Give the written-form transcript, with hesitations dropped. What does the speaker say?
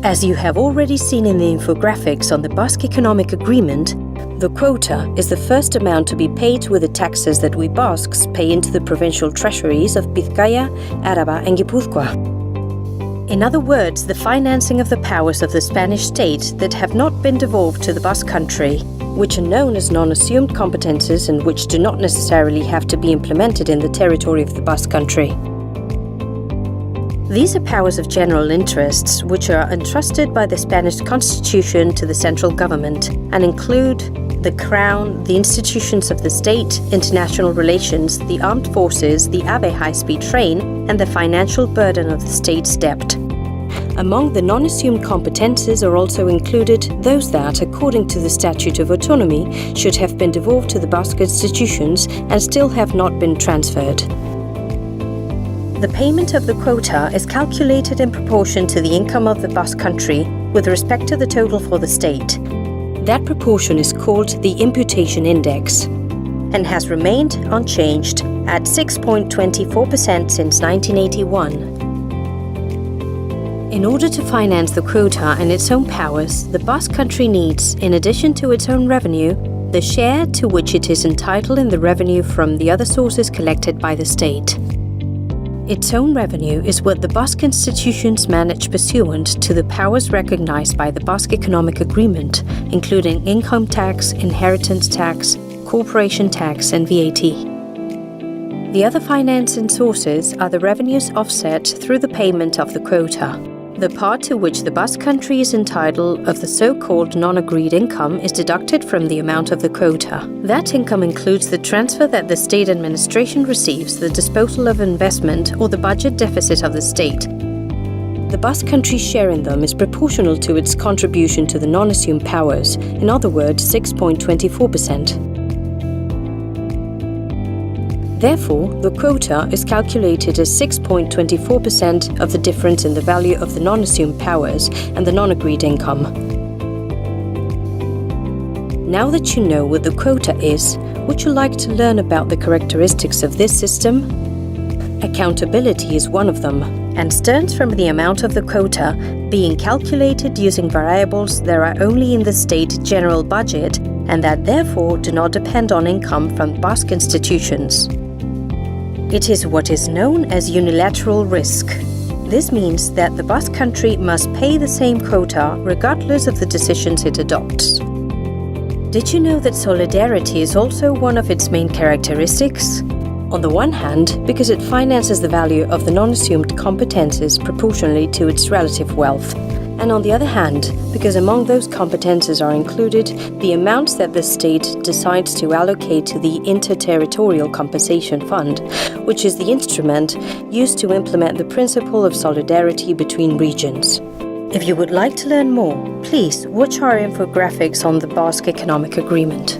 As you have already seen in the infographics on the Basque Economic Agreement, the quota is the first amount to be paid with the taxes that we Basques pay into the provincial treasuries of Bizkaia, Araba and Guipúzcoa. In other words, the financing of the powers of the Spanish state that have not been devolved to the Basque country, which are known as non-assumed competences and which do not necessarily have to be implemented in the territory of the Basque country. These are powers of general interests which are entrusted by the Spanish Constitution to the central government and include the Crown, the institutions of the state, international relations, the armed forces, the AVE high-speed train, and the financial burden of the state's debt. Among the non-assumed competences are also included those that, according to the Statute of Autonomy, should have been devolved to the Basque institutions and still have not been transferred. The payment of the quota is calculated in proportion to the income of the Basque country with respect to the total for the state. That proportion is called the imputation index and has remained unchanged at 6.24% since 1981. In order to finance the quota and its own powers, the Basque country needs, in addition to its own revenue, the share to which it is entitled in the revenue from the other sources collected by the state. Its own revenue is what the Basque institutions manage pursuant to the powers recognized by the Basque Economic Agreement, including income tax, inheritance tax, corporation tax and VAT. The other financing sources are the revenues offset through the payment of the quota. The part to which the Basque country is entitled of the so-called non-agreed income is deducted from the amount of the quota. That income includes the transfer that the state administration receives, the disposal of investment, or the budget deficit of the state. The Basque country's share in them is proportional to its contribution to the non-assumed powers, in other words, 6.24%. Therefore, the quota is calculated as 6.24% of the difference in the value of the non-assumed powers and the non-agreed income. Now that you know what the quota is, would you like to learn about the characteristics of this system? Accountability is one of them, and stems from the amount of the quota being calculated using variables that are only in the state general budget and that therefore do not depend on income from Basque institutions. It is what is known as unilateral risk. This means that the Basque country must pay the same quota regardless of the decisions it adopts. Did you know that solidarity is also one of its main characteristics? On the one hand, because it finances the value of the non-assumed competences proportionally to its relative wealth, and on the other hand, because among those competences are included the amounts that the state decides to allocate to the Interterritorial Compensation Fund, which is the instrument used to implement the principle of solidarity between regions. If you would like to learn more, please watch our infographics on the Basque Economic Agreement.